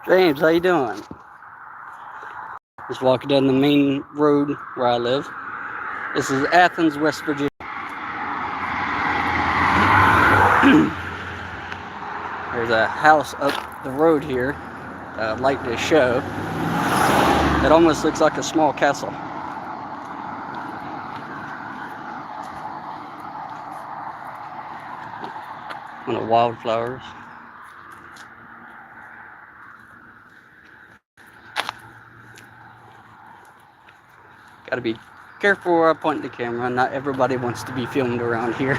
James, how you doing? Just walking down the main road where I live. This is Athens, West Virginia. There's a house up the road here that I'd like to show. It almost looks like a small castle. One of the wildflowers. Gotta be careful where I point the camera. Not everybody wants to be filmed around here.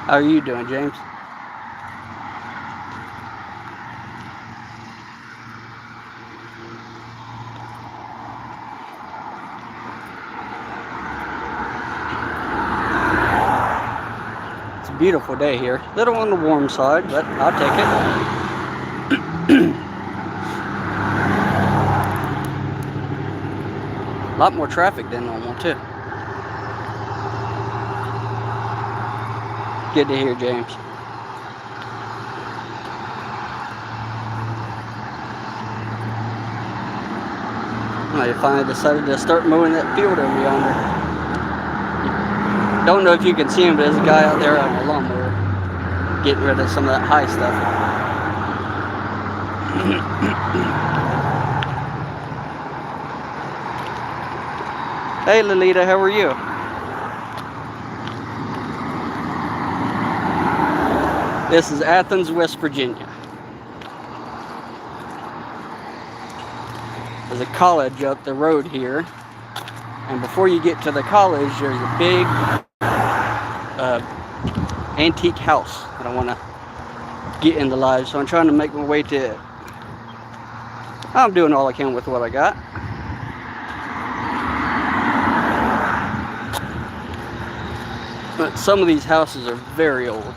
How are you doing, James? It's a beautiful day here. A little on the warm side, but I'll take it. A lot more traffic than normal, too. Good to hear, James. I finally decided to start mowing that field over yonder. Don't know if you can see him, but there's a guy out there on a lawnmower getting rid of some of that high stuff. Hey, Lolita, how are you? This is Athens, West Virginia. There's a college up the road here. And before you get to the college, there's a big antique house that I want to get into live. So I'm trying to make my way to it. I'm doing all I can with what I got. But some of these houses are very old.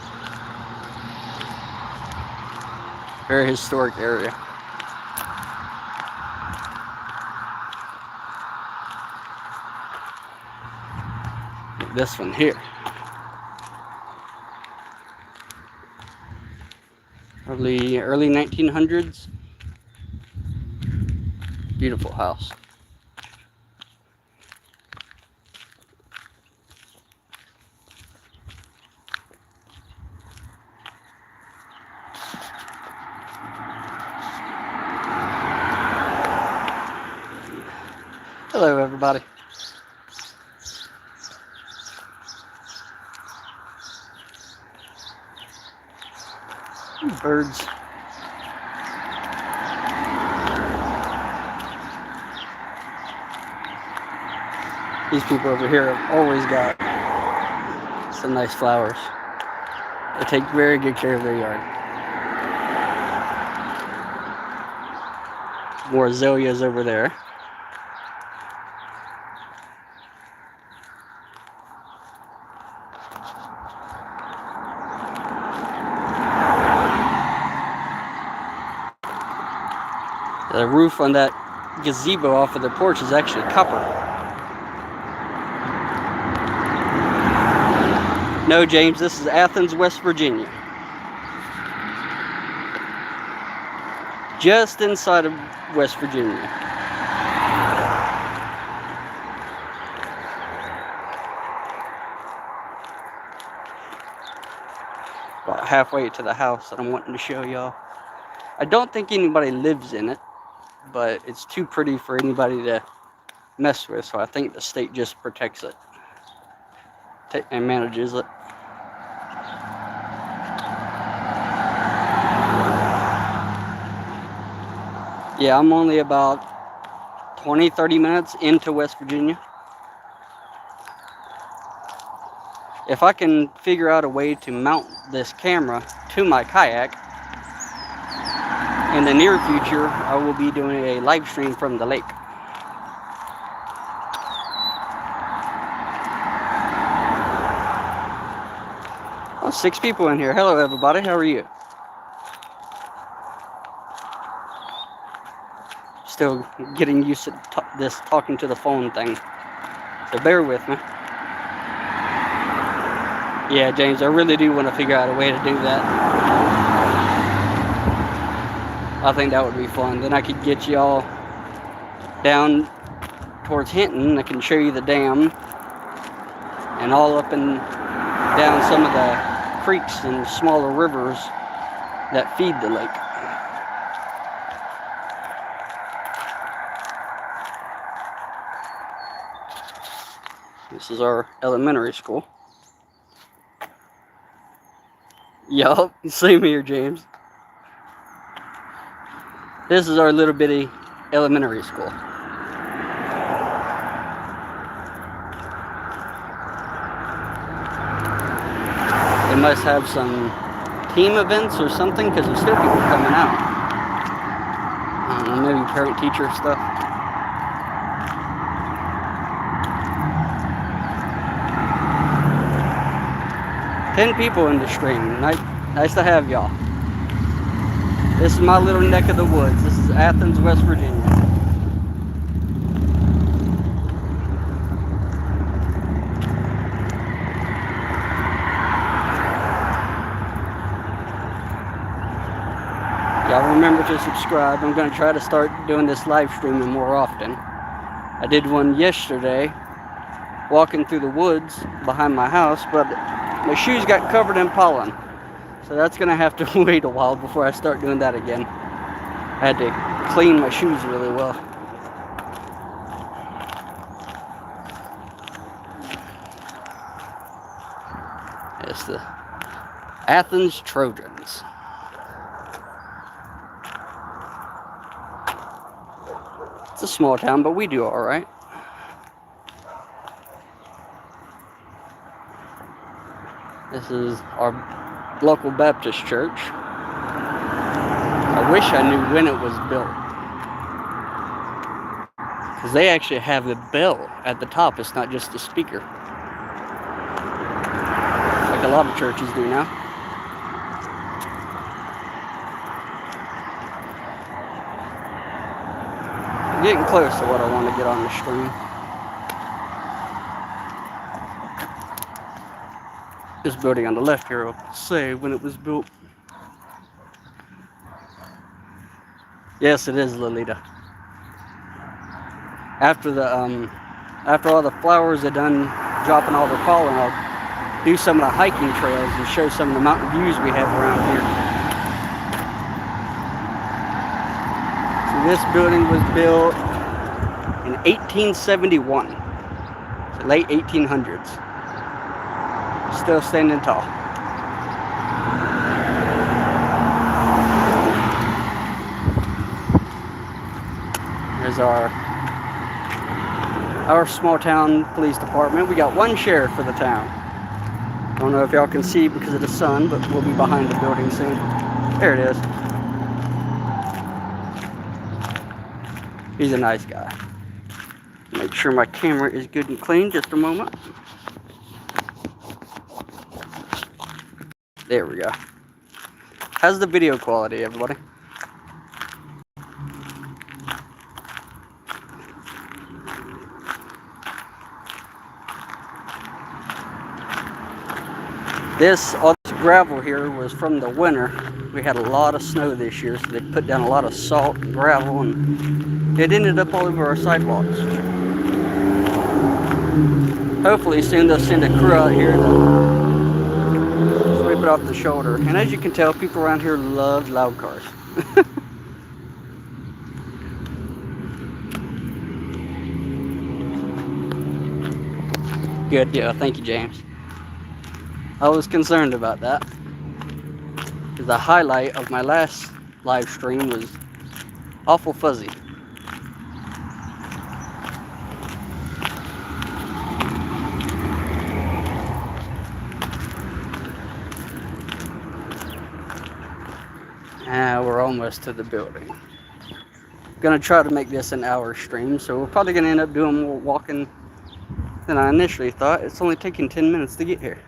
Very historic area. This one here. Early 1900s. Beautiful house. Hello, everybody. Birds. These people over here have always got some nice flowers. They take very good care of their yard. More azaleas over there. The roof on that gazebo off of the porch is actually copper. No, James, this is Athens, West Virginia. Just inside of West Virginia. About halfway to the house that I'm wanting to show y'all. I don't think anybody lives in it, but it's too pretty for anybody to mess with, so I think the state just protects it and manages it. Yeah, I'm only about 20-30 minutes into West Virginia. If I can figure out a way to mount this camera to my kayak, in the near future, I will be doing a live stream from the lake. Oh, 6 people in here. Hello, everybody. How are you? Still getting used to this talking to the phone thing. So bear with me. Yeah, James, I really do want to figure out a way to do that. I think that would be fun. Then I could get y'all down towards Hinton. I can show you the dam and all up and down some of the creeks and smaller rivers that feed the lake. This is our elementary school. Yup, same here, James. This is our little bitty elementary school. They must have some team events or something, because there's still people coming out. I don't know, maybe parent-teacher stuff. Ten people in the stream. Nice to have y'all. This is my little neck of the woods. This is Athens, West Virginia. Y'all remember to subscribe. I'm going to try to start doing this live streaming more often. I did one yesterday, walking through the woods behind my house, but my shoes got covered in pollen. So that's going to have to wait a while before I start doing that again. I had to clean my shoes really well. It's the Athens Trojans. It's a small town, but we do all right. This is our local Baptist church. I wish I knew when it was built, because they actually have a bell at the top. It's not just a speaker, like a lot of churches do now. I'm getting close to what I want to get on the stream. This building on the left here will say when it was built. Yes, it is Lolita. After all the flowers are done dropping all the pollen, I'll do some of the hiking trails and show some of the mountain views we have around here. So this building was built in 1871, so late 1800s. Still standing tall. Here's our small town police department. We got one sheriff for the town. I don't know if y'all can see because of the sun, but we'll be behind the building soon. There it is. He's a nice guy. Make sure my camera is good and clean. Just a moment. There we go. How's the video quality, everybody? All this gravel here was from the winter. We had a lot of snow this year, so they put down a lot of salt and gravel, and it ended up all over our sidewalks. Hopefully soon they'll send a crew out here to sweep it off the shoulder. And as you can tell, people around here love loud cars. Good, yeah, thank you, James. I was concerned about that, because the highlight of my last live stream was awful fuzzy. We're almost to the building. Gonna try to make this an hour stream, so we're probably gonna end up doing more walking than I initially thought. It's only taking 10 minutes to get here.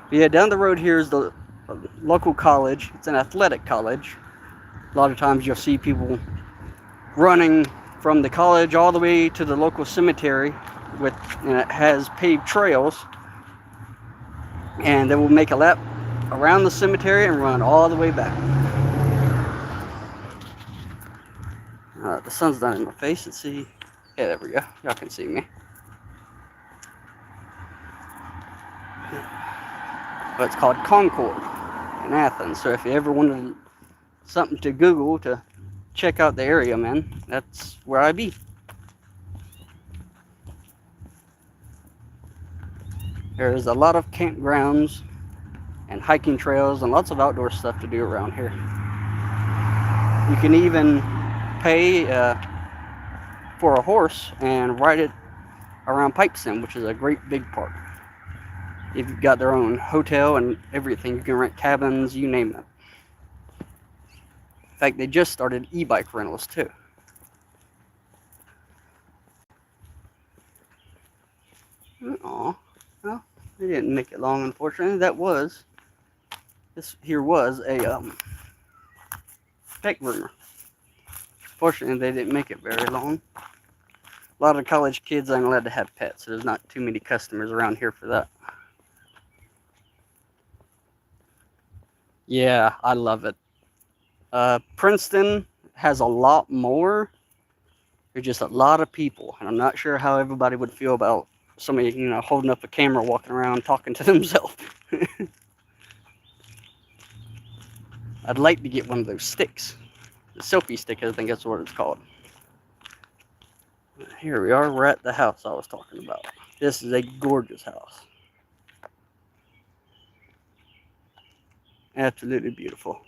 But yeah, down the road here is the local college. It's an athletic college. A lot of times you'll see people running from the college all the way to the local cemetery, and it has paved trails, and they will make a lap around the cemetery and run all the way back. The sun's not in my face. Let's see. Yeah, there we go. Y'all can see me. But it's called Concord in Athens. So if you ever wanted something to Google to check out the area, man, that's where I be. There's a lot of campgrounds and hiking trails and lots of outdoor stuff to do around here. You can even pay for a horse and ride it around Pipestem, which is a great big park. You've got their own hotel and everything. You can rent cabins, you name it. In fact, they just started e-bike rentals too. Aw, well, they didn't make it long, unfortunately. This here was a pet groomer. Fortunately, they didn't make it very long. A lot of college kids aren't allowed to have pets, so there's not too many customers around here for that. Yeah, I love it. Princeton has a lot more. There's just a lot of people, and I'm not sure how everybody would feel about somebody, holding up a camera, walking around, talking to themselves. I'd like to get one of those sticks. The selfie stick, I think that's what it's called. Here we are. We're at the house I was talking about. This is a gorgeous house. Absolutely beautiful.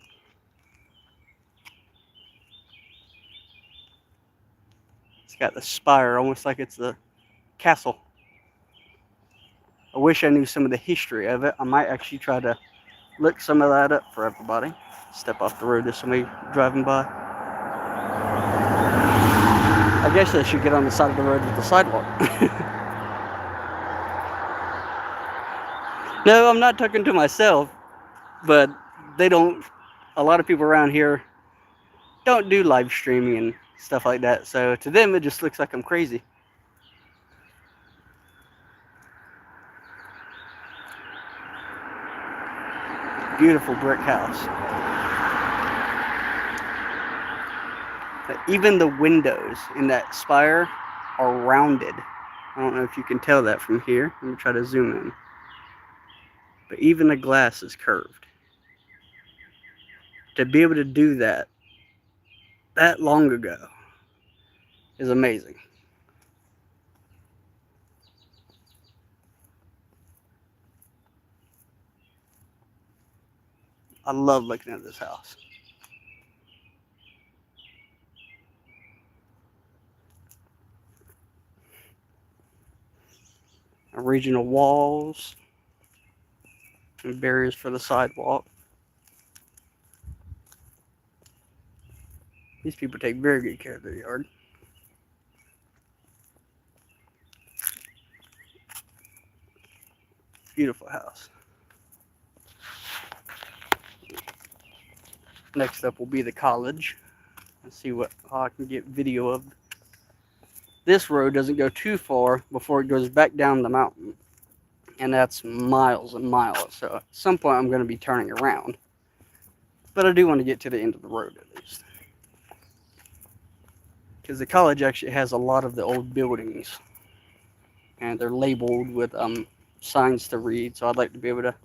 It's got the spire, almost like it's a castle. I wish I knew some of the history of it. I might actually try to look some of that up for everybody. Step off the road, there's somebody driving by. I guess they should get on the side of the road with the sidewalk. No, I'm not talking to myself, but a lot of people around here don't do live streaming and stuff like that. So to them, it just looks like I'm crazy. Beautiful brick house. Even the windows in that spire are rounded. I don't know if you can tell that from here. Let me try to zoom in. But even the glass is curved. To be able to do that long ago is amazing. I love looking at this house. Original walls and barriers for the sidewalk. These people take very good care of their yard. Beautiful house. Next up will be the college. Let's see what I can get video of. This road doesn't go too far before it goes back down the mountain. And that's miles and miles. So at some point I'm going to be turning around. But I do want to get to the end of the road at least. Because the college actually has a lot of the old buildings. And they're labeled with signs to read. So I'd like to be able to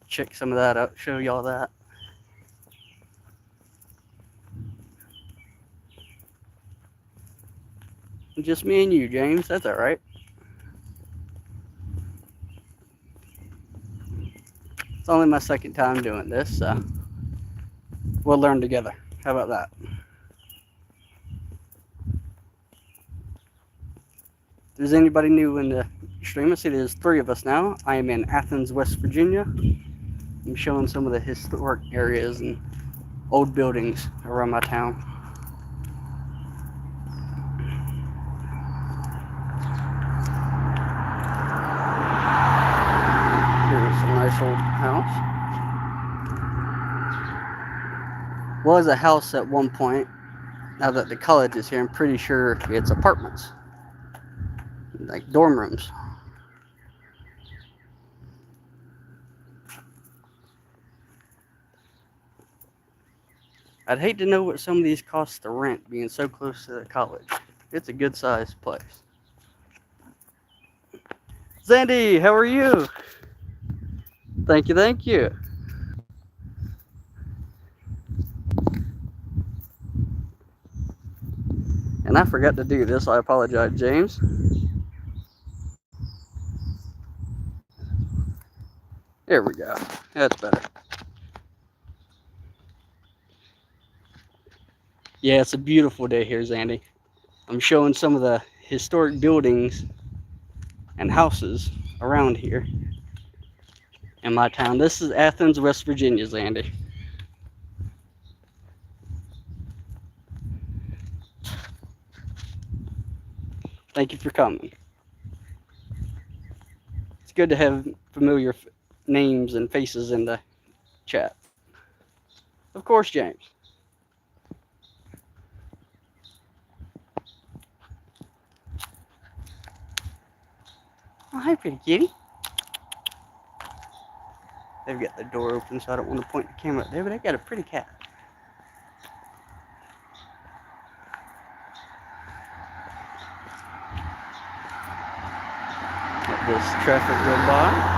check some of that out, show y'all that. Just me and you, James. That's all right. It's only my second time doing this, so we'll learn together. How about that? If there's anybody new in the stream, I see there's 3 of us now. I am in Athens, West Virginia. I'm showing some of the historic areas and old buildings around my town. Here's a nice old house. Was a house at one point. Now that the college is here, I'm pretty sure it's apartments, like dorm rooms. I'd hate to know what some of these cost to rent, being so close to the college. It's a good-sized place. Zandy, how are you? Thank you, thank you. And I forgot to do this. I apologize, James. There we go. That's better. Yeah, it's a beautiful day here, Zandy. I'm showing some of the historic buildings and houses around here in my town. This is Athens, West Virginia, Zandy. Thank you for coming. It's good to have familiar names and faces in the chat. Of course, James. Oh, hi, pretty kitty. They've got the door open, so I don't want to point the camera up there, but they've got a pretty cat. Let this traffic go by.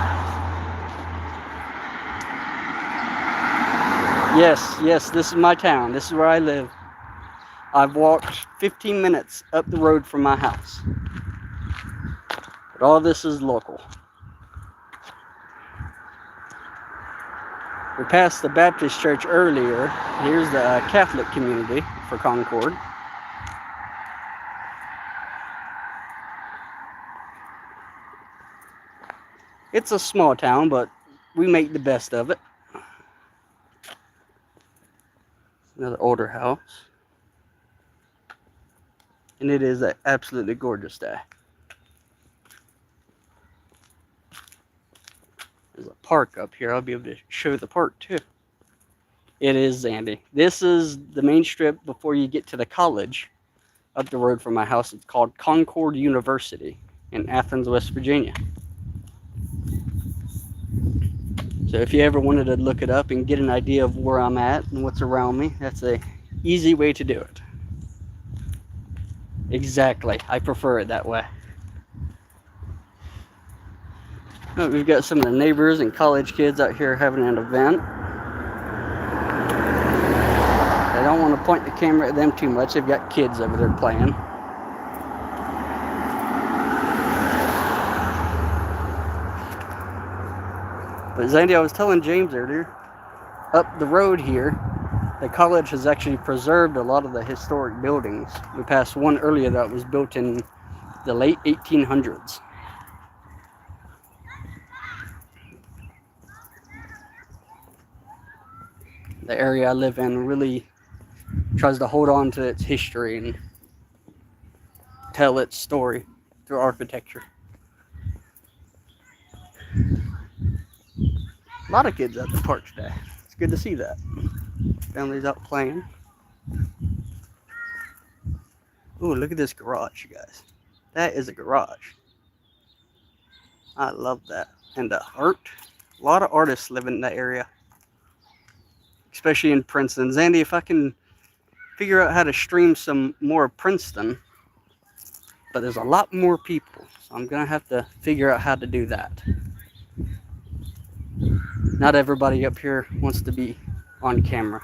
Yes, this is my town. This is where I live. I've walked 15 minutes up the road from my house. But all this is local. We passed the Baptist church earlier. Here's the Catholic community for Concord. It's a small town, but we make the best of it. Another older house. And it is an absolutely gorgeous day. There's a park up here. I'll be able to show the park too. It is, Zandy. This is the main strip before you get to the college up the road from my house. It's called Concord University in Athens, West Virginia. So if you ever wanted to look it up and get an idea of where I'm at and what's around me, that's an easy way to do it. Exactly. I prefer it that way. Oh, we've got some of the neighbors and college kids out here having an event. I don't want to point the camera at them too much. They've got kids over there playing. But Zandy, I was telling James earlier, up the road here, the college has actually preserved a lot of the historic buildings. We passed one earlier that was built in the late 1800s. The area I live in really tries to hold on to its history and tell its story through architecture. A lot of kids at the park today. It's good to see that. Families out playing. Ooh, look at this garage, you guys. That is a garage. I love that. And the art. A lot of artists live in that area. Especially in Princeton. Zandy, if I can figure out how to stream some more Princeton. But there's a lot more people. So I'm going to have to figure out how to do that. Not everybody up here wants to be on camera.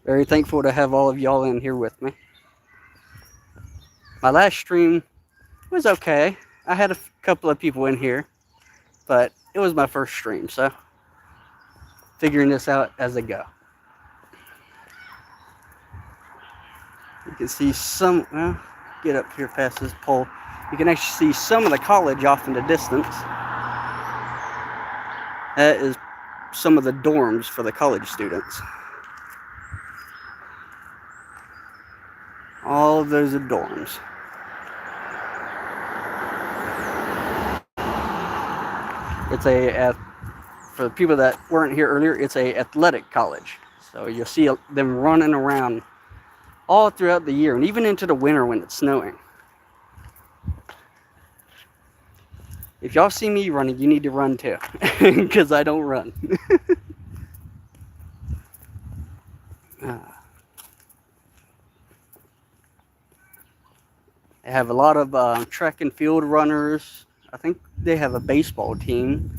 Very thankful to have all of y'all in here with me. My last stream was okay. I had a couple of people in here, but it was my first stream, so figuring this out as I go. You can see some, well, get up here past this pole. You can actually see some of the college off in the distance. That is some of the dorms for the college students. All of those are dorms. It's for the people that weren't here earlier, it's a athletic college. So you'll see them running around all throughout the year and even into the winter when it's snowing. If y'all see me running, you need to run too, because I don't run. They have a lot of track and field runners. I think they have a baseball team.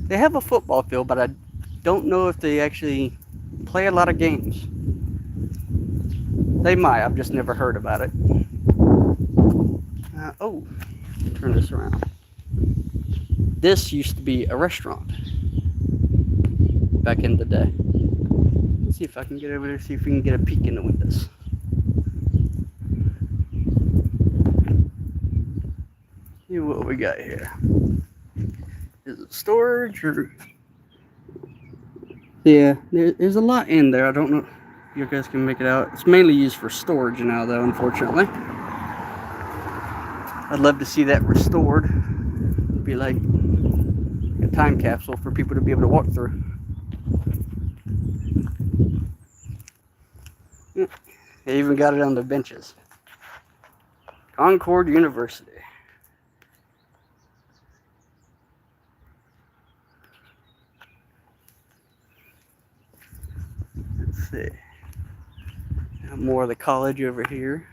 They have a football field, but I don't know if they actually play a lot of games. They might, I've just never heard about it. Oh, turn this around. This used to be a restaurant back in the day. Let's see if I can get over there, see if we can get a peek in the windows. See what we got here. Is it storage or? Yeah, there's a lot in there. I don't know if you guys can make it out. It's mainly used for storage now, though, unfortunately. I'd love to see that restored. It'd be like a time capsule for people to be able to walk through. They even got it on the benches. Concord University. Let's see. More of the college over here.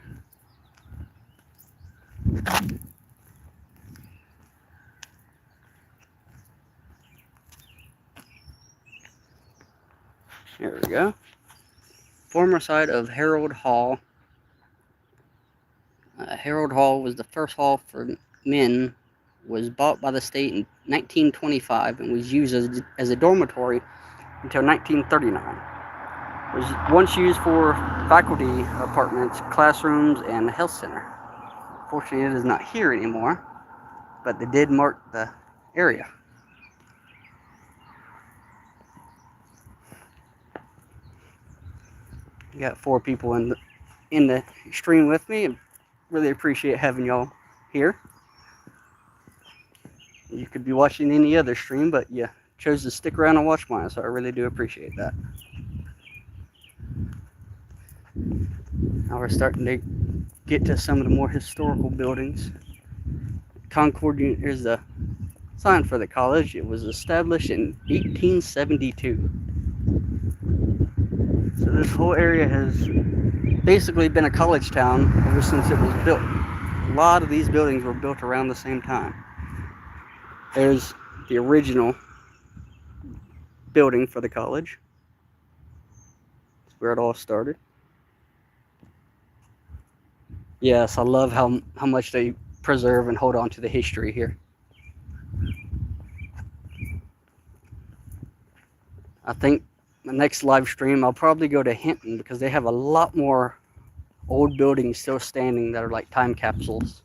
There we go. Former site of Harold Hall. Harold Hall was the first hall for men, was bought by the state in 1925 and was used as a dormitory until 1939. It was once used for faculty apartments, classrooms, and a health center. Fortunately, it is not here anymore, but they did mark the area. We got 4 people in the stream with me. I really appreciate having y'all here. You could be watching any other stream, but you chose to stick around and watch mine, so I really do appreciate that. Now we're starting to get to some of the more historical buildings. Concord, here's the sign for the college. It was established in 1872. So this whole area has basically been a college town ever since it was built. A lot of these buildings were built around the same time. There's the original building for the college. That's where it all started. Yes, I love how much they preserve and hold on to the history here. I think the next live stream I'll probably go to Hinton because they have a lot more old buildings still standing that are like time capsules.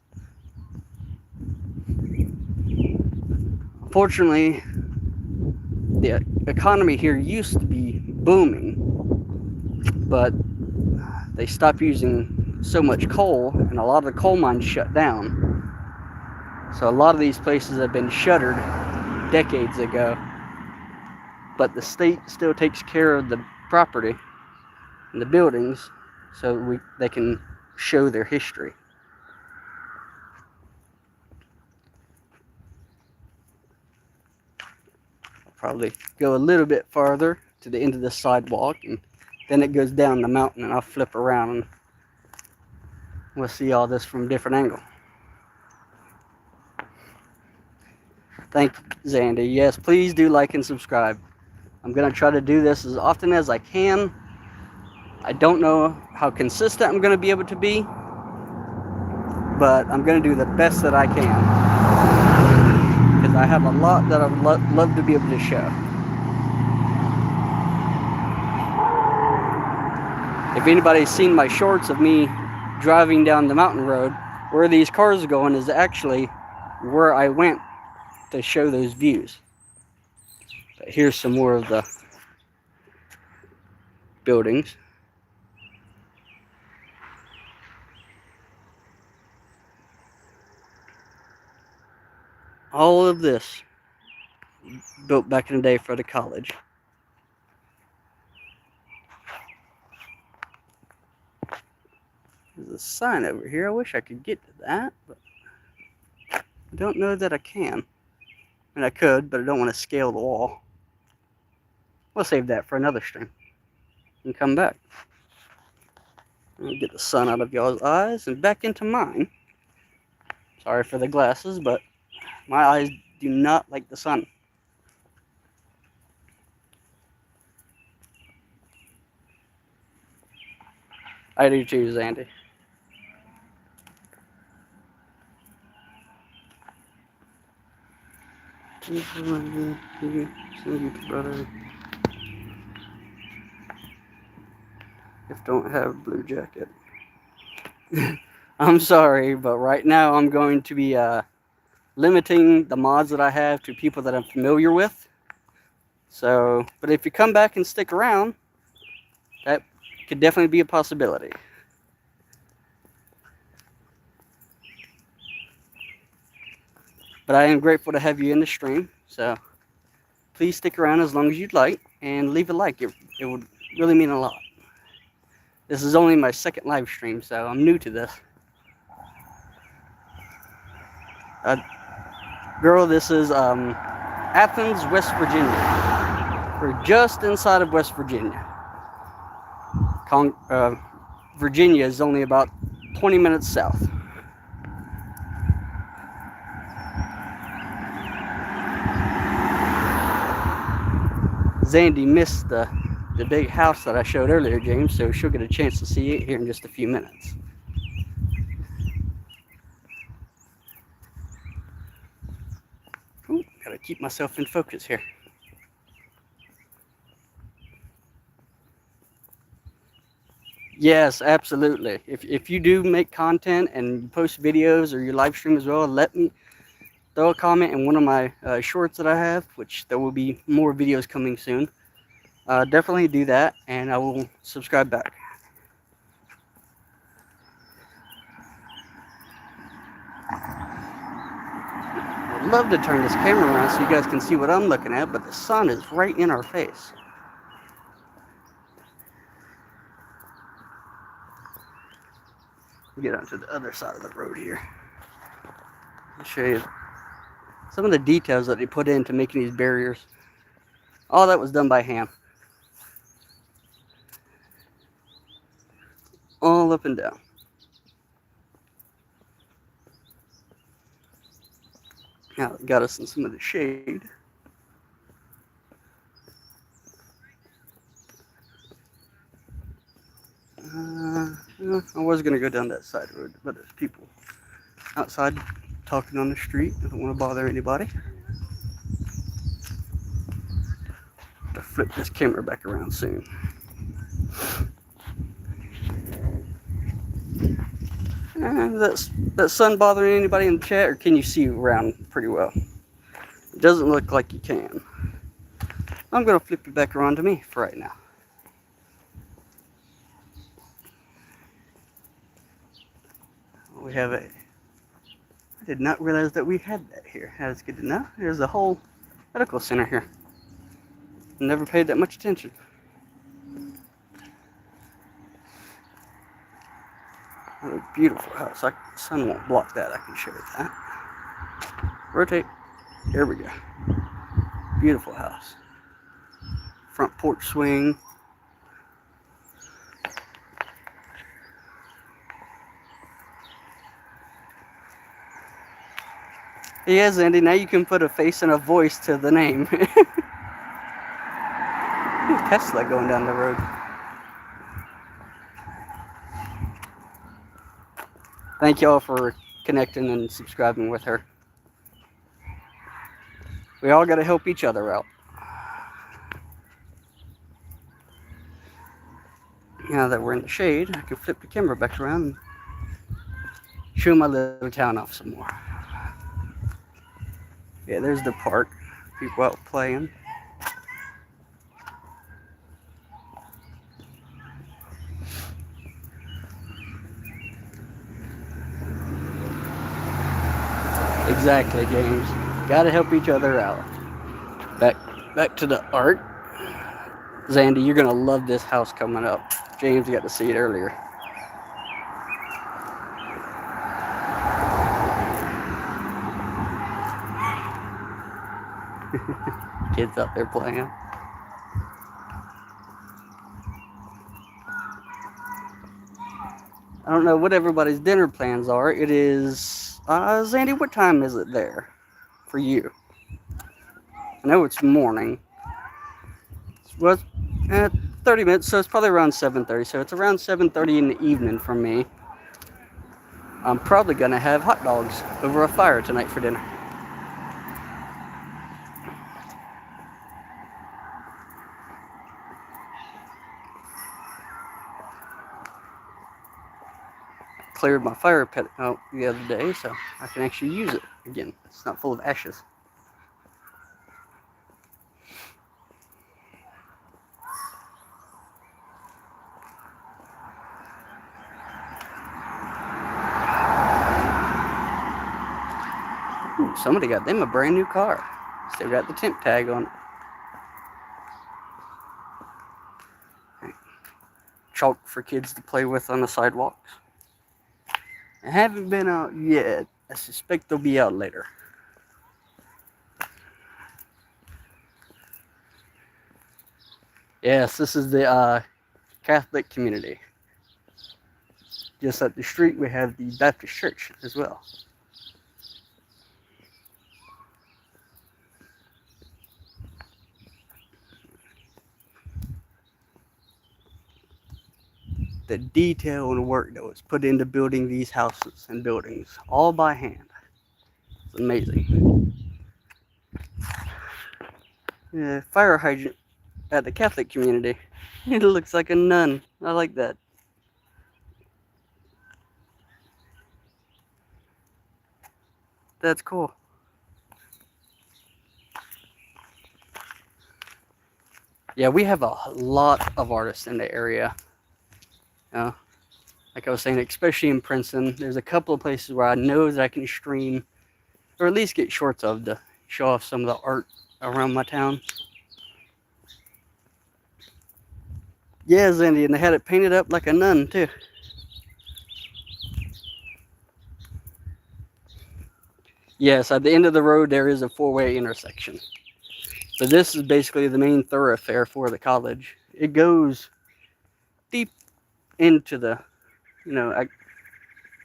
Unfortunately, the economy here used to be booming, but they stopped using so much coal and a lot of the coal mines shut down. So a lot of these places have been shuttered decades ago, but the state still takes care of the property and the buildings so they can show their history. I'll probably go a little bit farther to the end of the sidewalk, and then it goes down the mountain, and I'll flip around and we'll see all this from a different angle. Thank you, Zandy. Yes, please do like and subscribe. I'm going to try to do this as often as I can. I don't know how consistent I'm going to be able to be, but I'm going to do the best that I can, because I have a lot that I would love to be able to show. If anybody's seen my shorts of me driving down the mountain road, where these cars are going is actually where I went to show those views. But here's some more of the buildings. All of this built back in the day for the college. There's a sign over here. I wish I could get to that, but I don't know that I can. I mean, I could, but I don't want to scale the wall. We'll save that for another stream and come back. Get the sun out of y'all's eyes and back into mine. Sorry for the glasses, but my eyes do not like the sun. I do too, Zandy. Brother. If don't have blue jacket. I'm sorry, but right now I'm going to be limiting the mods that I have to people that I'm familiar with. So, but if you come back and stick around, that could definitely be a possibility. But I am grateful to have you in the stream, so please stick around as long as you'd like and leave a like. It would really mean a lot. This is only my second live stream, so I'm new to this. Girl, this is Athens, West Virginia. We're just inside of West Virginia. Virginia is only about 20 minutes south. Zandy missed the big house that I showed earlier, James, so she'll get a chance to see it here in just a few minutes. Ooh, gotta keep myself in focus here. Yes, absolutely. If you do make content and post videos or you live stream as well, let me throw a comment in one of my shorts that I have, which there will be more videos coming soon. Definitely do that, and I will subscribe back. I'd love to turn this camera around so you guys can see what I'm looking at, but the sun is right in our face. Get onto the other side of the road here. I'll show you some of the details that they put into making these barriers. All that was done by hand. All up and down. Now it got us in some of the shade. I was going to go down that side road, but there's people outside talking on the street. I don't want to bother anybody. To flip this camera back around soon. That sun bothering anybody in the chat, or can you see around pretty well? It doesn't look like you can. I'm going to flip it back around to me for right now. We have I did not realize that we had that here. That's good to know. There's a whole medical center here. Never paid that much attention. What a beautiful house. The sun won't block that. I can show you that. Rotate. There we go. Beautiful house. Front porch swing. Yes, Andy, now you can put a face and a voice to the name. Tesla going down the road. Thank y'all for connecting and subscribing with her. We all got to help each other out. Now that we're in the shade, I can flip the camera back around and show my little town off some more. Yeah, there's the park. People out playing. Exactly, James. Gotta help each other out. Back to the art. Zandy, you're gonna love this house coming up. James got to see it earlier. Kids out there playing. I don't know what everybody's dinner plans are. It is, Zandy, what time is it there for you? I know it's morning. Well, it's, 30 minutes, so it's probably around 7:30. So it's around 7:30 in the evening for me. I'm probably gonna have hot dogs over a fire tonight for dinner. Cleared my fire pit out the other day, so I can actually use it again. It's not full of ashes. Ooh, somebody got them a brand new car. Still got the temp tag on it. Chalk for kids to play with on the sidewalks. I haven't been out yet. I suspect they'll be out later. Yes, this is the Catholic community. Just up the street, we have the Baptist church as well. The detail and work that was put into building these houses and buildings, all by hand. It's amazing. Yeah, fire hydrant at the Catholic community. It looks like a nun. I like that. That's cool. Yeah, we have a lot of artists in the area. Like I was saying, especially in Princeton, there's a couple of places where I know that I can stream, or at least get shorts of, to show off some of the art around my town. Yeah, Zandy, and they had it painted up like a nun, too. Yes, at the end of the road, there is a four-way intersection. But this is basically the main thoroughfare for the college. It goes deep into the,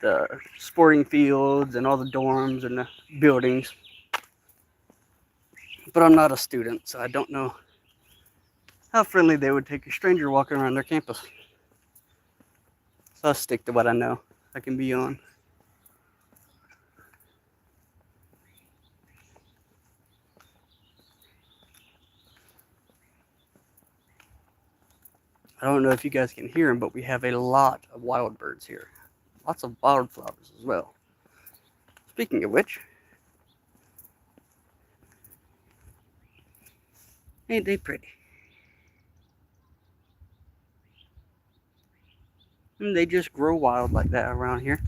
the sporting fields and all the dorms and the buildings. But I'm not a student, so I don't know how friendly they would take a stranger walking around their campus. So I'll stick to what I know I can be on. I don't know if you guys can hear them, but we have a lot of wild birds here. Lots of wildflowers as well. Speaking of which, ain't they pretty? And they just grow wild like that around here.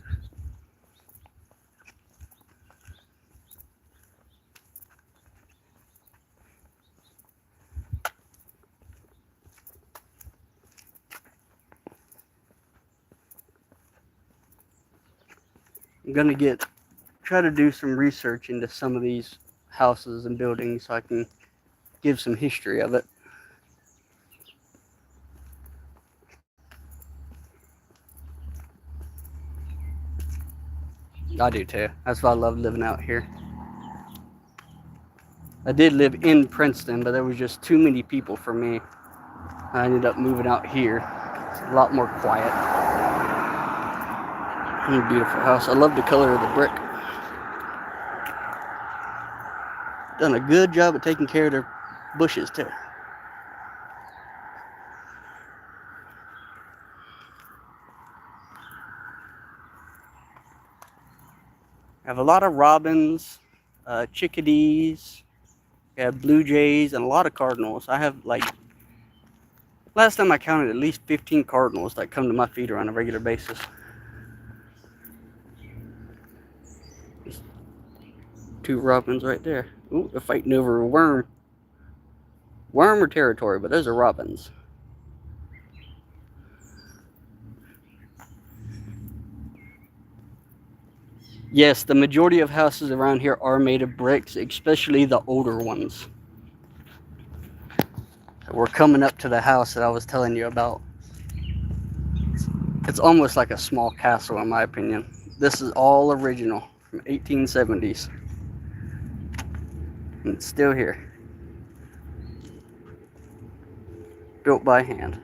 I'm gonna try to do some research into some of these houses and buildings so I can give some history of it. I do too. That's why I love living out here. I did live in Princeton, but there was just too many people for me. I ended up moving out here. It's a lot more quiet. And a beautiful house. I love the color of the brick. Done a good job of taking care of their bushes too. I have a lot of robins, chickadees, I have blue jays, and a lot of cardinals. I have, last time I counted, at least 15 cardinals that come to my feeder on a regular basis. Two robins right there. Ooh, they're fighting over a worm. Worm or territory, but those are robins. Yes, the majority of houses around here are made of bricks, especially the older ones. We're coming up to the house that I was telling you about. It's almost like a small castle in my opinion. This is all original from 1870s. And it's still here. Built by hand.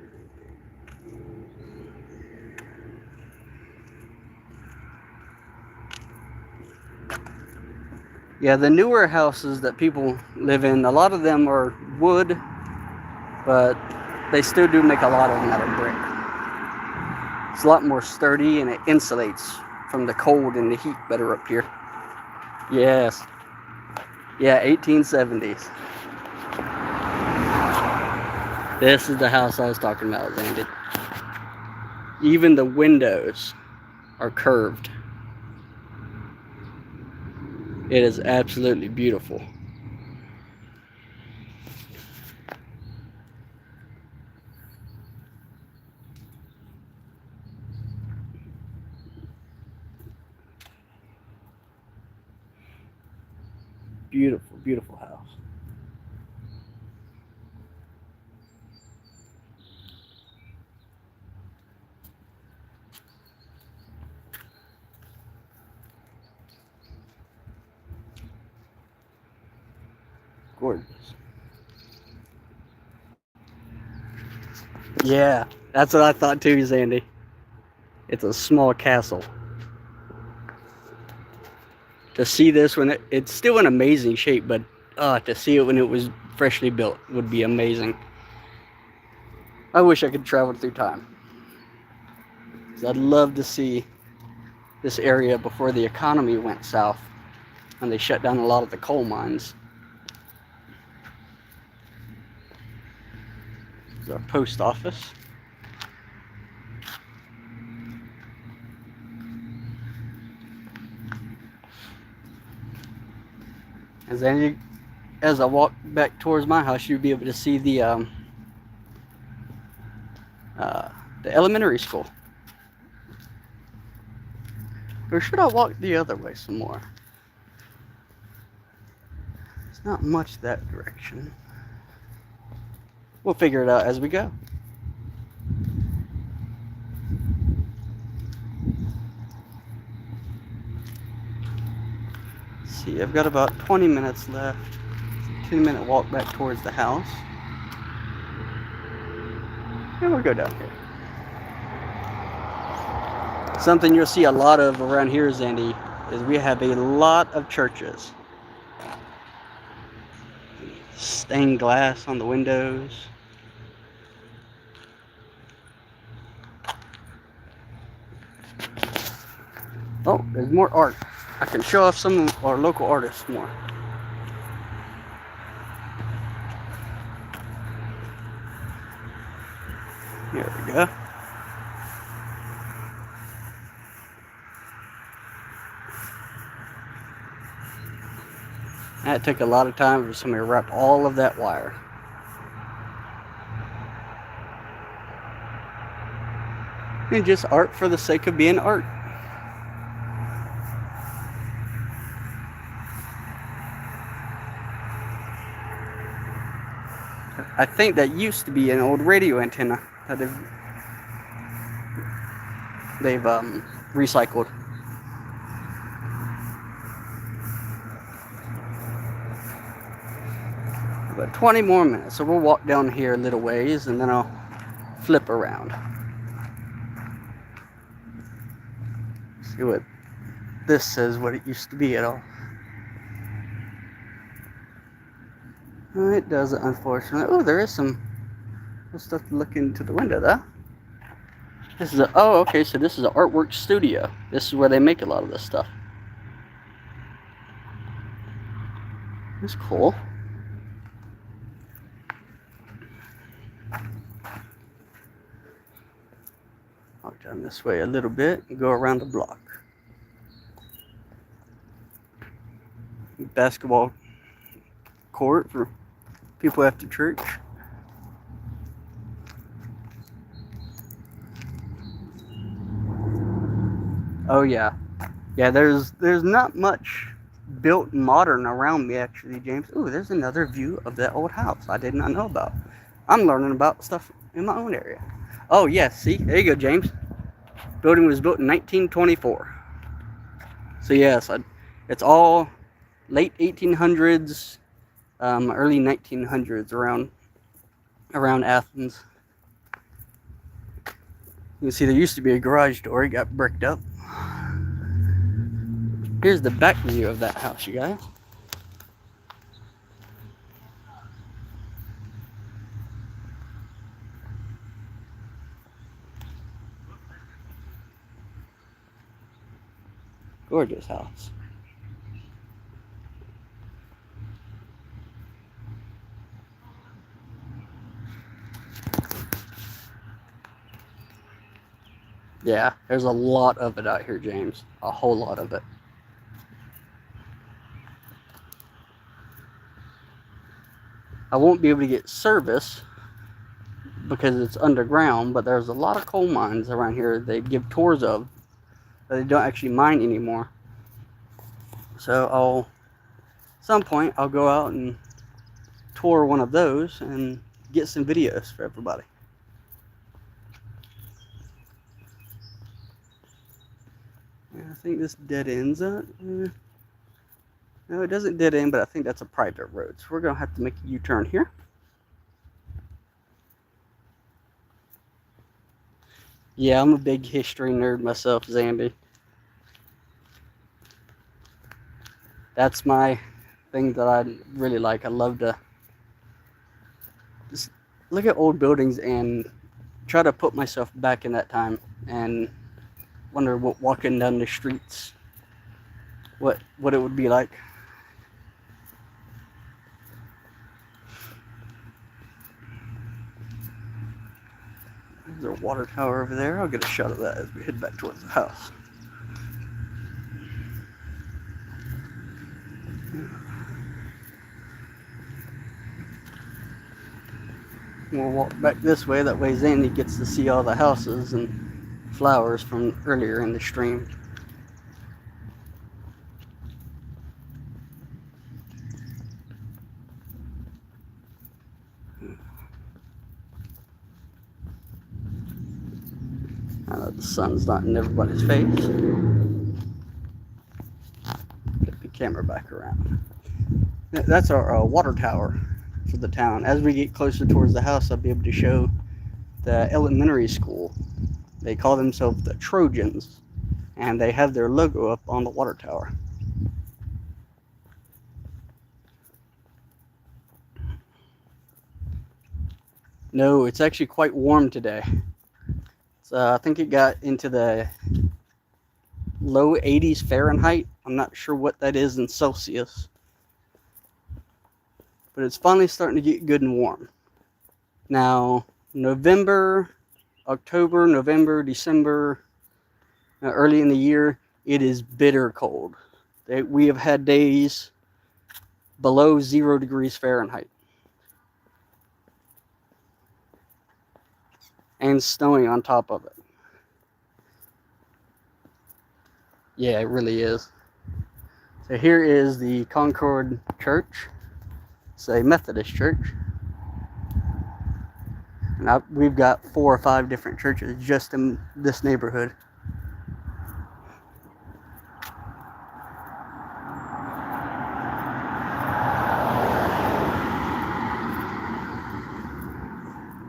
Yeah, the newer houses that people live in, a lot of them are wood, but they still do make a lot of them out of brick. It's a lot more sturdy and it insulates from the cold and the heat better up here. Yes. Yeah, 1870s. This is the house I was talking about, Zandy. Even the windows are curved. It is absolutely beautiful. Beautiful, beautiful house. Gorgeous. Yeah, that's what I thought too, Zandy. It's a small castle. To see this when it's still in amazing shape, but to see it when it was freshly built would be amazing. I wish I could travel through time. 'Cause I'd love to see this area before the economy went south and they shut down a lot of the coal mines. There's our post office. As I walk back towards my house, you'll be able to see the elementary school. Or should I walk the other way some more? It's not much that direction. We'll figure it out as we go. Let's see, I've got about 20 minutes left. It's a 10-minute walk back towards the house. And we'll go down here. Something you'll see a lot of around here, Zandy, is we have a lot of churches. Stained glass on the windows. Oh, there's more art. I can show off some of our local artists more. Here we go. That took a lot of time for somebody to wrap all of that wire. And just art for the sake of being art. I think that used to be an old radio antenna that they've recycled. But 20 more minutes, so we'll walk down here a little ways and then I'll flip around. See what this says, what it used to be at all. It doesn't, unfortunately. Oh, there is some stuff to look into the window, though. This is okay, so this is an artwork studio. This is where they make a lot of this stuff. That's cool. Walk down this way a little bit and go around the block. Basketball court for people after church. Oh yeah, Yeah, there's not much built modern around me actually, James. Ooh, there's another view of that old house I did not know about. I'm learning about stuff in my own area. Oh yes, see, there you go, James. Building was built in 1924. So yes, it's all late 1800s, early 1900s around Athens. You can see there used to be a garage door. It got bricked up. Here's the back view of that house, you guys. Gorgeous house. Yeah, there's a lot of it out here, James. A whole lot of it. I won't be able to get service because it's underground, but there's a lot of coal mines around here they give tours of that they don't actually mine anymore. So at some point I'll go out and tour one of those and get some videos for everybody. I think this dead ends up. No, it doesn't dead end, but I think that's a private road. So we're going to have to make a U-turn here. Yeah, I'm a big history nerd myself, Zambi. That's my thing that I really like. I love to just look at old buildings and try to put myself back in that time and wonder what walking down the streets, what it would be like. There's a water tower over there. I'll get a shot of that as we head back towards the house. We'll walk back this way. That way Zandy gets to see all the houses and flowers from earlier in the stream. I know the sun's not in everybody's face. Get the camera back around. That's our water tower for the town. As we get closer towards the house, I'll be able to show the elementary school. They call themselves the Trojans, and they have their logo up on the water tower. No, it's actually quite warm today. I think it got into the low 80s Fahrenheit. I'm not sure what that is in Celsius. But it's finally starting to get good and warm. Now, October, November, December, early in the year, it is bitter cold. We have had days below 0 degrees Fahrenheit. And snowing on top of it. Yeah, it really is. So here is the Concord Church. It's a Methodist church. And we've got 4 or 5 different churches just in this neighborhood.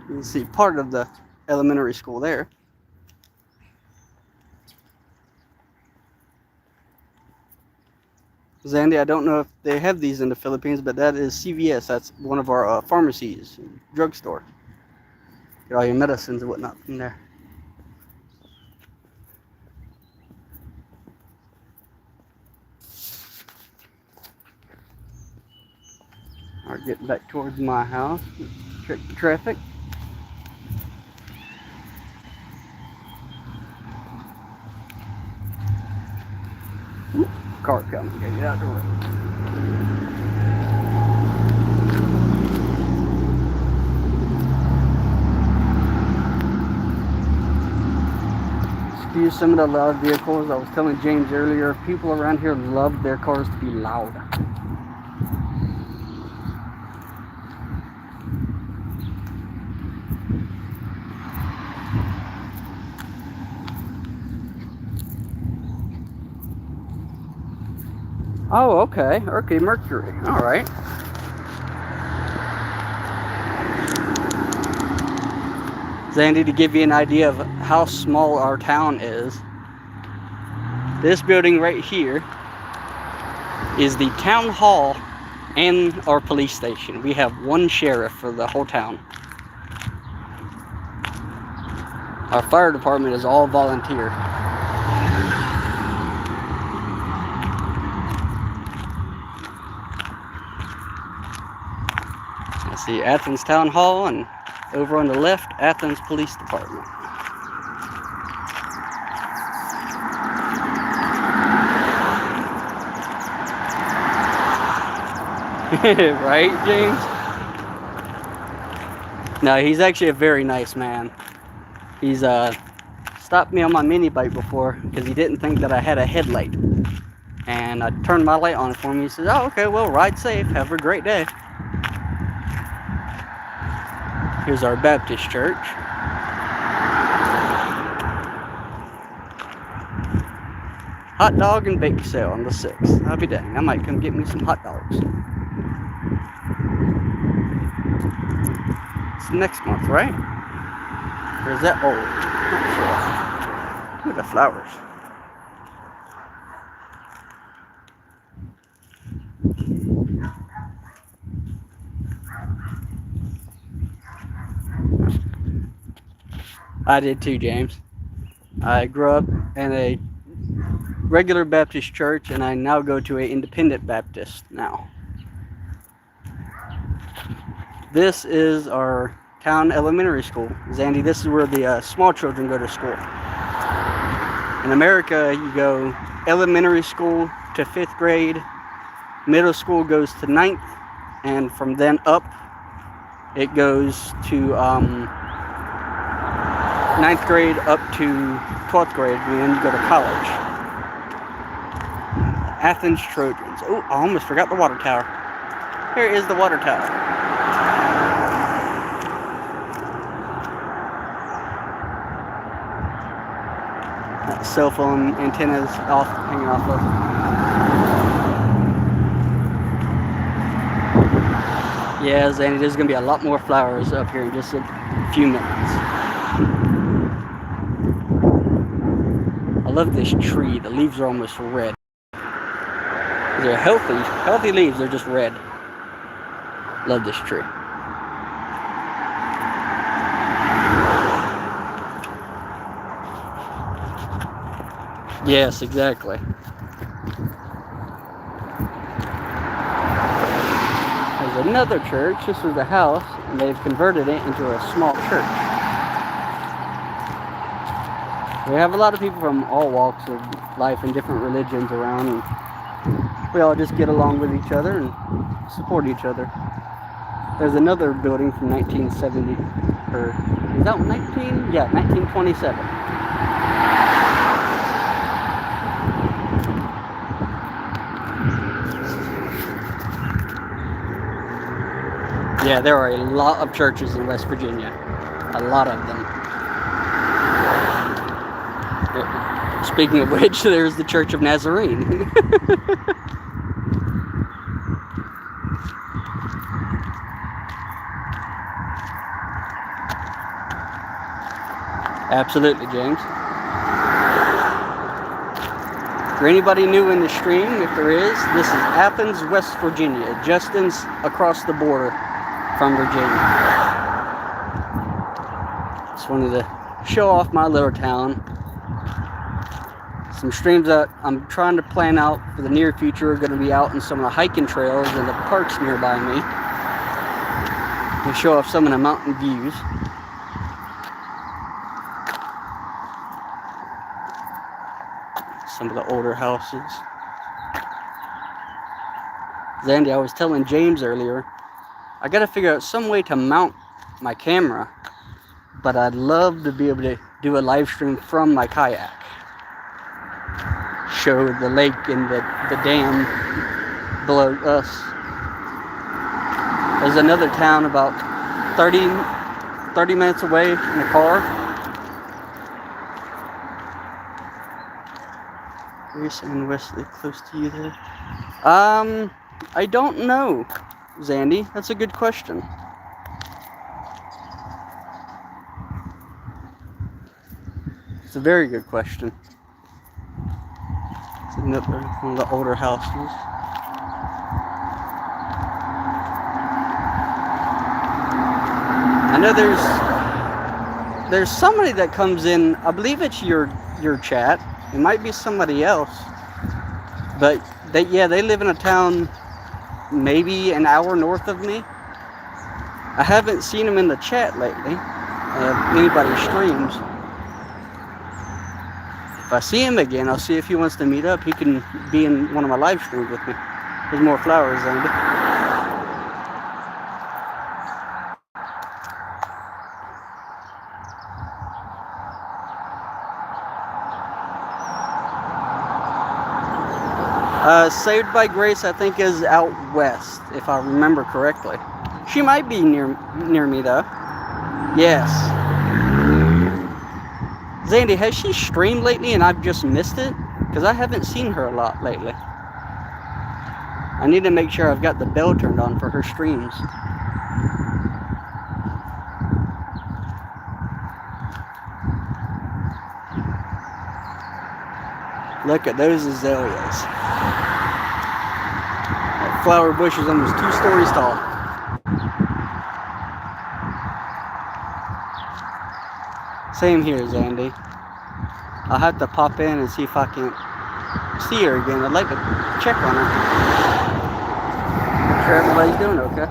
You can see part of the elementary school there. Zandy, I don't know if they have these in the Philippines, but that is CVS. That's one of our pharmacies, drugstore. Get all your medicines and whatnot from there. All right, getting back towards my house. Check the traffic. Car coming. Gotta get out the way. Excuse you some of the loud vehicles. I was telling James earlier, people around here love their cars to be loud. Oh, okay. Okay, Mercury. All right. Zandy, to give you an idea of how small our town is, this building right here is the town hall and our police station. We have one sheriff for the whole town. Our fire department is all volunteer. Let's see, Athens Town Hall, and over on the left, Athens Police Department. Right, James? No, he's actually a very nice man. He's stopped me on my mini bike before because he didn't think that I had a headlight. And I turned my light on for him. He says, "Oh, okay, well, ride safe. Have a great day." Here's our Baptist church. Hot dog and bake sale on the 6th. I'll be dang. I might come get me some hot dogs. It's next month, right? Or is that old? Not sure. Look at the flowers. I did too, James. I grew up in a regular Baptist church, and I now go to an independent Baptist now. This is our town elementary school. Zandy, this is where the small children go to school. In America, you go elementary school to 5th grade, middle school goes to 9th, and from then up, it goes to 9th grade up to 12th grade, and then you go to college. Athens Trojans. Oh, I almost forgot the water tower. Here is the water tower. That cell phone antennas hanging off of. Yeah, Zandy, there's going to be a lot more flowers up here in just a few minutes. I love this tree. The leaves are almost red. They're healthy leaves. They're just red. Love this tree. Yes, exactly. There's another church. This was a house, and they've converted it into a small church. We have a lot of people from all walks of life and different religions around, and we all just get along with each other and support each other. There's another building from 1970, or is that 1927. Yeah, there are a lot of churches in West Virginia. A lot of them. Speaking of which, there's the Church of Nazarene. Absolutely, James. For anybody new in the stream, if there is, this is Athens, West Virginia. Justin's across the border from Virginia. Just wanted to show off my little town. Some streams that I'm trying to plan out for the near future are going to be out in some of the hiking trails and the parks nearby me. To show off some of the mountain views. Some of the older houses. Zandy, I was telling James earlier, I gotta figure out some way to mount my camera, but I'd love to be able to do a live stream from my kayak. show the lake and the dam below us. There's another town about 30 minutes away in the car. Grace and Wesley close to you there? I don't know, Zandy. That's a good question. It's a very good question. It's another one of the older houses. I know there's somebody that comes in. I believe it's your chat. It might be somebody else, but they live in a town maybe an hour north of me. I haven't seen them in the chat lately. Anybody streams. If I see him again, I'll see if he wants to meet up. He can be in one of my live streams with me. There's more flowers, Andy. Saved by Grace, I think, is out west, if I remember correctly. She might be near me, though. Yes. Zandy, has she streamed lately and I've just missed it? Because I haven't seen her a lot lately. I need to make sure I've got the bell turned on for her streams. Look at those azaleas. That flower bush is almost 2 stories tall. Same here, Zandy. I'll have to pop in and see if I can see her again. I'd like to check on her. Make sure everybody's doing okay.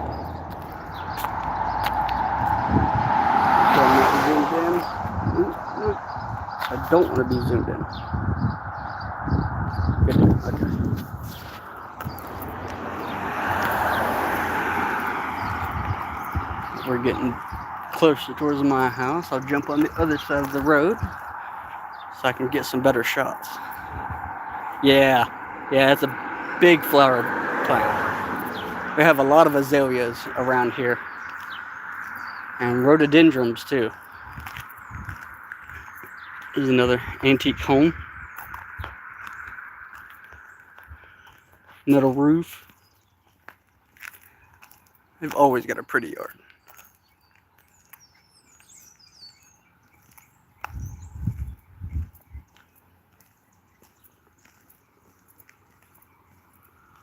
I don't want to be zoomed in. Good. Okay. We're getting closer towards my house. I'll jump on the other side of the road so I can get some better shots. Yeah, it's a big flower plant. We have a lot of azaleas around here. And rhododendrons too. Here's another antique home. Metal roof. They've always got a pretty yard.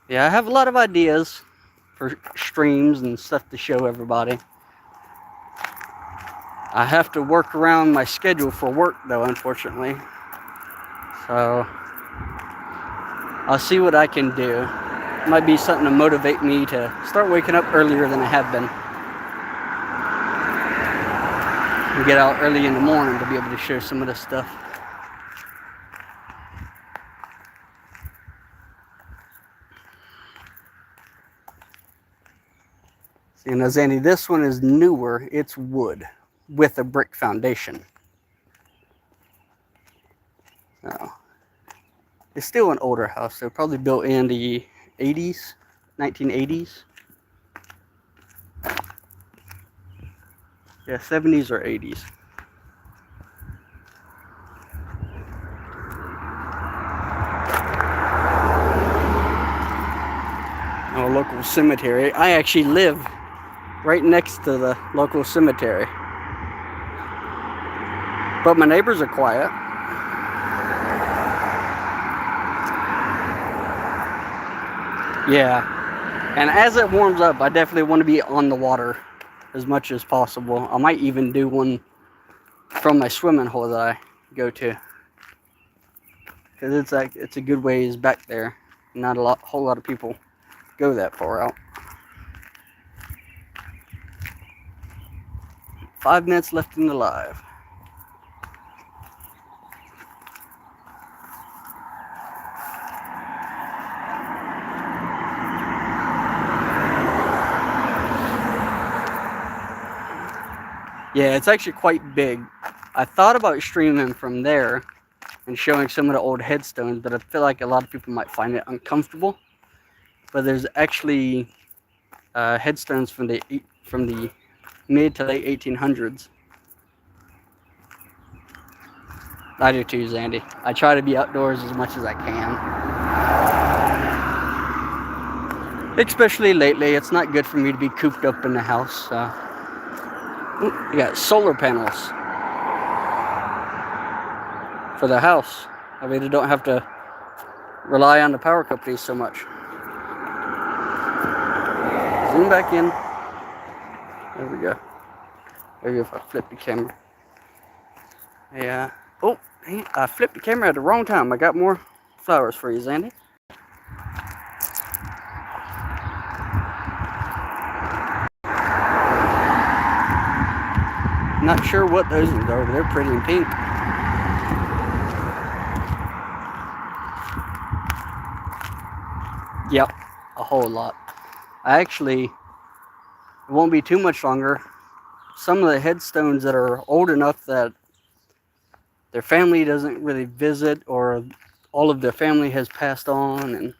Yeah, I have a lot of ideas for streams and stuff to show everybody. I have to work around my schedule for work, though, unfortunately. So I'll see what I can do. It might be something to motivate me to start waking up earlier than I have been. And get out early in the morning to be able to show some of this stuff. See, now, Zandy, this one is newer. It's wood with a brick foundation. So it's still an older house. They're probably built in the 80s, 1980s. Yeah, 70s or 80s. A local cemetery. I actually live right next to the local cemetery. But my neighbors are quiet. Yeah. And as it warms up, I definitely want to be on the water as much as possible. I might even do one from my swimming hole that I go to. Because it's a good ways back there. Not a whole lot of people go that far out. 5 minutes left in the live. Yeah, it's actually quite big. I thought about streaming from there, and showing some of the old headstones, but I feel like a lot of people might find it uncomfortable. But there's actually headstones from the mid to late 1800s. I do too, Zandy. I try to be outdoors as much as I can. Especially lately, it's not good for me to be cooped up in the house. You got solar panels for the house. I mean, I don't have to rely on the power companies so much. Zoom back in. There we go. Maybe if I flip the camera. Yeah. Oh, I flipped the camera at the wrong time. I got more flowers for you, Zandy. Not sure what those ones are, but they're pretty in pink. Yep, a whole lot. It won't be too much longer. Some of the headstones that are old enough that their family doesn't really visit, or all of their family has passed on, and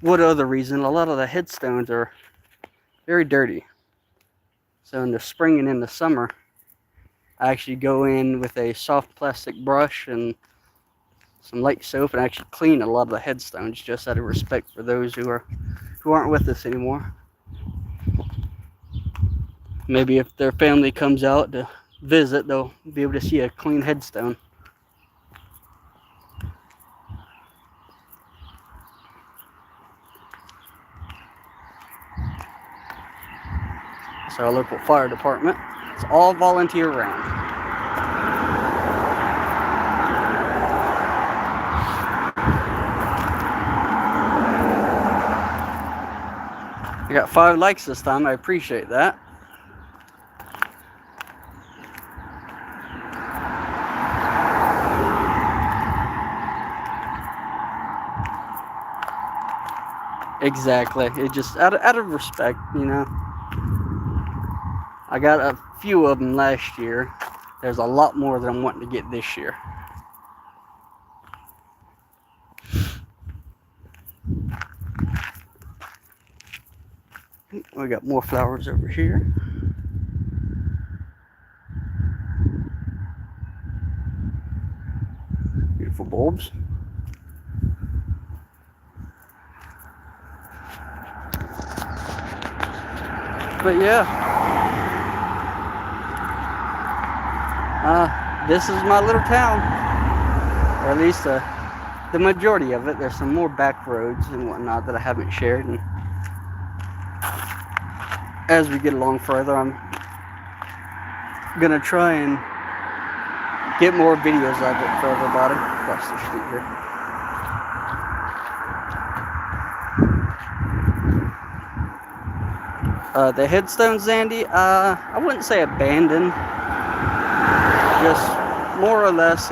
what other reason, a lot of the headstones are very dirty. So in the spring and in the summer, I actually go in with a soft plastic brush and some light soap and actually clean a lot of the headstones, just out of respect for those who aren't with us anymore. Maybe if their family comes out to visit, they'll be able to see a clean headstone. So our local fire department, it's all volunteer run. I got 5 likes this time. I appreciate that. Exactly. It just out of respect, you know. I got a few of them last year. There's a lot more that I'm wanting to get this year. We got more flowers over here. Beautiful bulbs. But yeah, this is my little town, or at least the majority of it. There's some more back roads and whatnot that I haven't shared, and as we get along further, I'm gonna try and get more videos of it for everybody across the street here. The headstones, Zandy, I wouldn't say abandoned, just more or less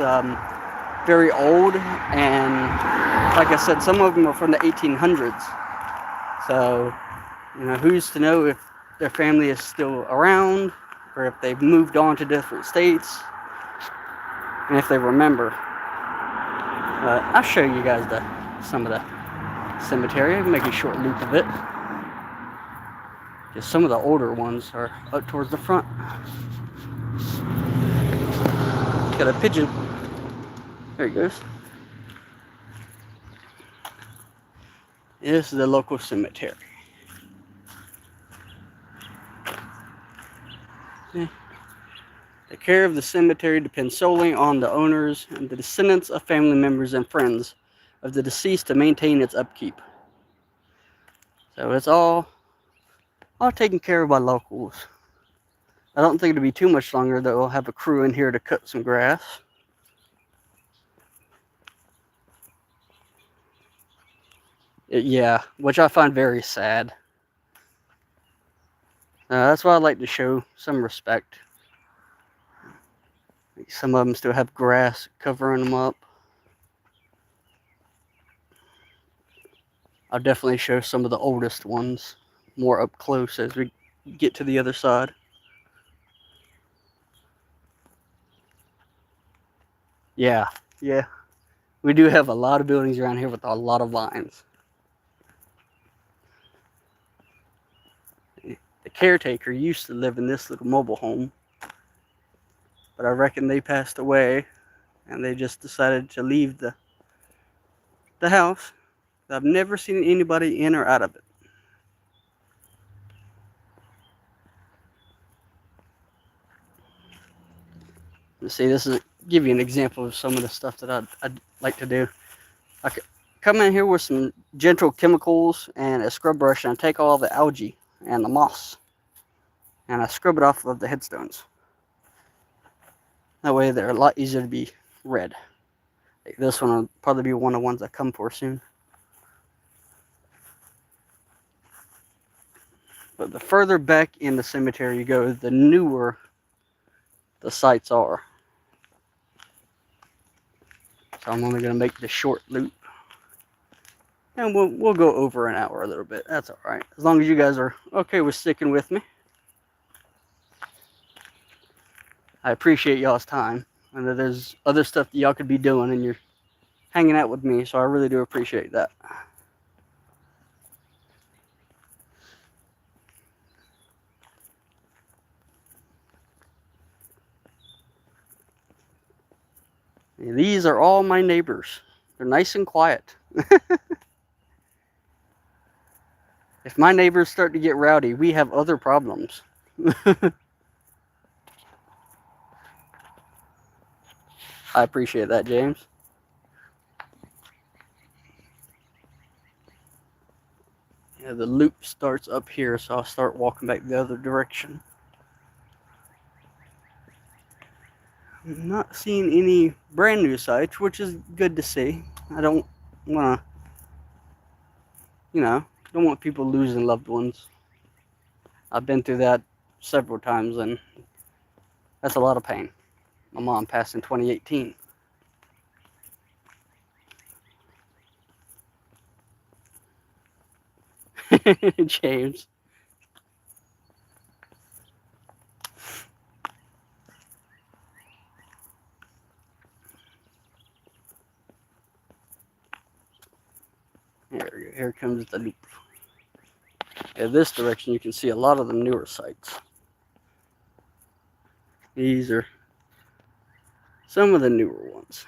very old, and like I said, some of them are from the 1800s. So, you know, who's to know if their family is still around, or if they've moved on to different states, and if they remember. I'll show you guys some of the cemetery. I'll make a short loop of it. Just some of the older ones are up towards the front. Got a pigeon. There he goes. This is the local cemetery. Yeah. The care of the cemetery depends solely on the owners and the descendants of family members and friends of the deceased to maintain its upkeep. So it's all taken care of by locals. I don't think it'll be too much longer that we'll have a crew in here to cut some grass. Yeah, which I find very sad. That's why I like to show some respect. Some of them still have grass covering them up. I'll definitely show some of the oldest ones more up close as we get to the other side. Yeah, yeah. We do have a lot of buildings around here with a lot of vines. The caretaker used to live in this little mobile home, but I reckon they passed away and they just decided to leave the house. I've never seen anybody in or out of it. Let's see, this is give you an example of some of the stuff that I'd like to do. I could come in here with some gentle chemicals and a scrub brush, and I take all the algae and the moss and I scrub it off of the headstones. That way they're a lot easier to be read. Like this one will probably be one of the ones I come for soon. But the further back in the cemetery you go, the newer the sites are. So I'm only going to make the short loop. And we'll go over an hour a little bit. That's all right. As long as you guys are okay with sticking with me. I appreciate y'all's time. And that there's other stuff that y'all could be doing and you're hanging out with me. So I really do appreciate that. And these are all my neighbors. They're nice and quiet. If my neighbors start to get rowdy, we have other problems. I appreciate that, James. Yeah, the loop starts up here, so I'll start walking back the other direction. I'm not seeing any brand new sites, which is good to see. I don't want to, don't want people losing loved ones. I've been through that several times, and that's a lot of pain. My mom passed in 2018. James. Here comes the loop. In this direction, you can see a lot of the newer sites. These are some of the newer ones.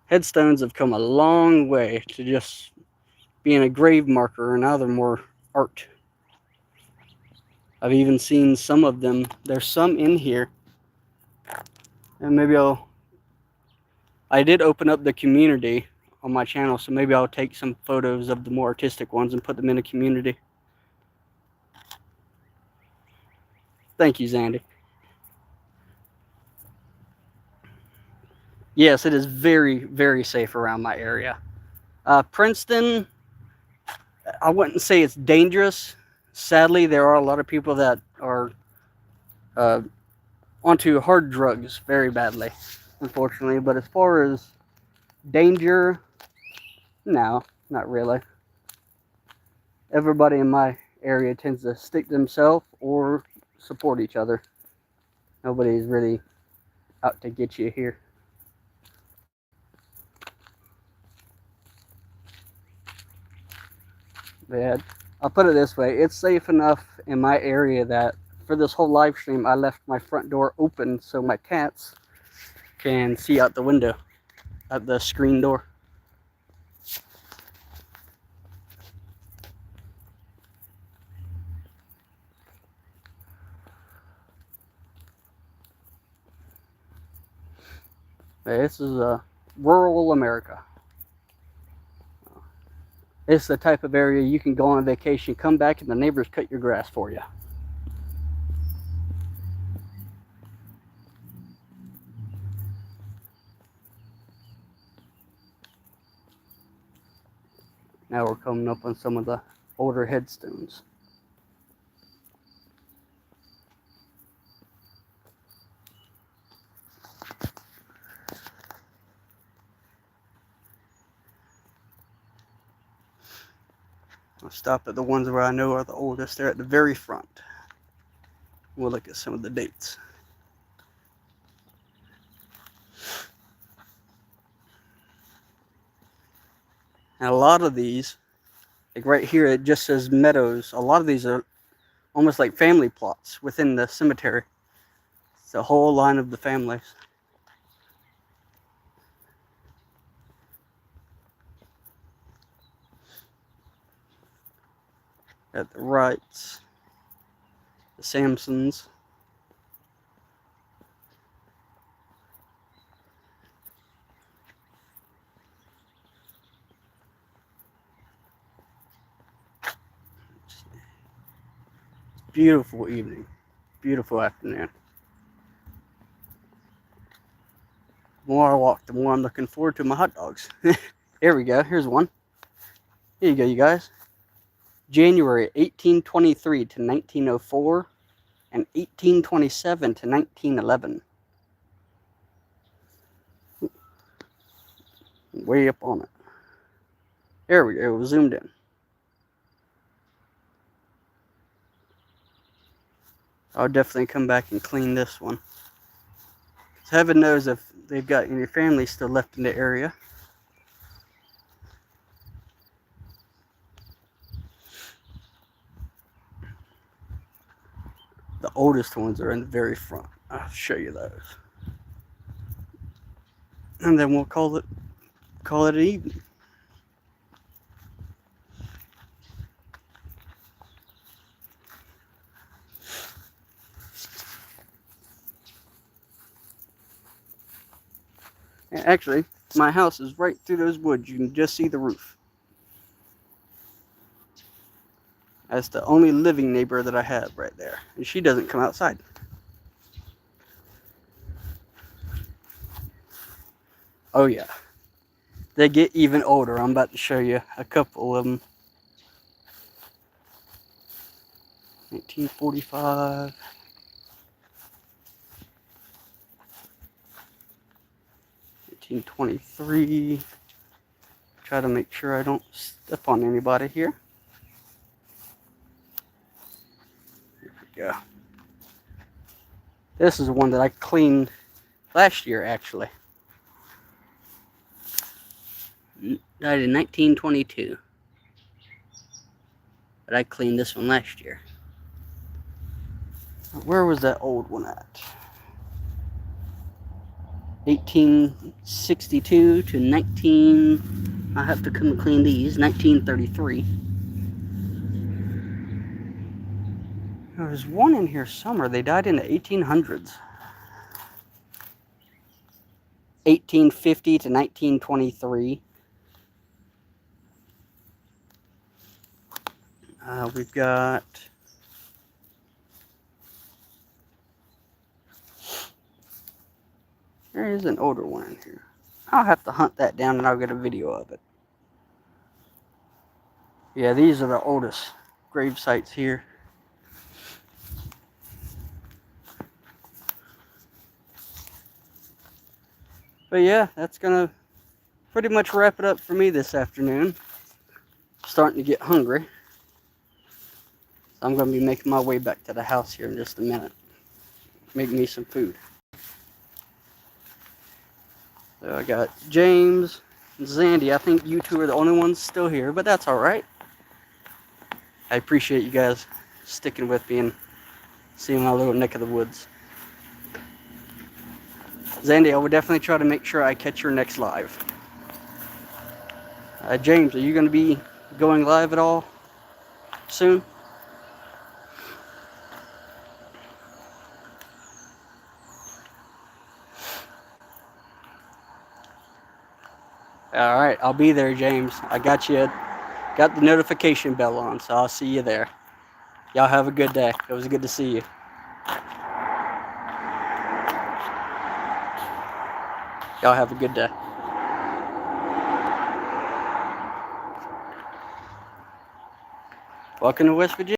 Headstones have come a long way to just being a grave marker, and now they're more art. I've even seen some of them. There's some in here, and maybe I did open up the community on my channel, so maybe I'll take some photos of the more artistic ones and put them in a community. Thank you, Zandy. Yes, it is very, very safe around my area. Princeton, I wouldn't say it's dangerous. Sadly, there are a lot of people that are onto hard drugs very badly, unfortunately. But as far as danger, no, not really. Everybody in my area tends to stick to themselves or support each other. Nobody's really out to get you here. But I'll put it this way, it's safe enough in my area that for this whole live stream, I left my front door open so my cats can see out the window, at the screen door. This is rural America. It's the type of area you can go on vacation, come back, and the neighbors cut your grass for you. Now we're coming up on some of the older headstones. I'll stop at the ones where I know are the oldest. They're at the very front. We'll look at some of the dates. And a lot of these, like right here, it just says meadows. A lot of these are almost like family plots within the cemetery. It's a whole line of the families. Got the Wrights, the Sampsons. Beautiful evening, beautiful afternoon. The more I walk, the more I'm looking forward to my hot dogs. Here we go, here's one. Here you go, you guys. January 1823 to 1904 and 1827 to 1911. Way up on it. There we go, zoomed in. I'll definitely come back and clean this one. Heaven knows if they've got any family still left in the area. The oldest ones are in the very front. I'll show you those. And then we'll call it an evening. And actually, my house is right through those woods. You can just see the roof. That's the only living neighbor that I have right there. And she doesn't come outside. Oh yeah. They get even older. I'm about to show you a couple of them. 1945. 1923. Try to make sure I don't step on anybody here. Here we go. This is the one that I cleaned last year, actually. Died in 1922. But I cleaned this one last year. Where was that old one at? 1862 to 19... I have to come and clean these. 1933. There was one in here somewhere. They died in the 1800s. 1850 to 1923. We've got... There is an older one in here. I'll have to hunt that down and I'll get a video of it. Yeah, these are the oldest grave sites here. But yeah, that's gonna pretty much wrap it up for me this afternoon. Starting to get hungry. So I'm gonna be making my way back to the house here in just a minute. Make me some food. So I got James and Zandy. I think you two are the only ones still here, but that's alright. I appreciate you guys sticking with me and seeing my little neck of the woods. Zandy, I will definitely try to make sure I catch your next live. James, are you going to be going live at all soon? Alright, I'll be there, James. I got you. Got the notification bell on, so I'll see you there. Y'all have a good day. It was good to see you. Y'all have a good day. Welcome to West Virginia.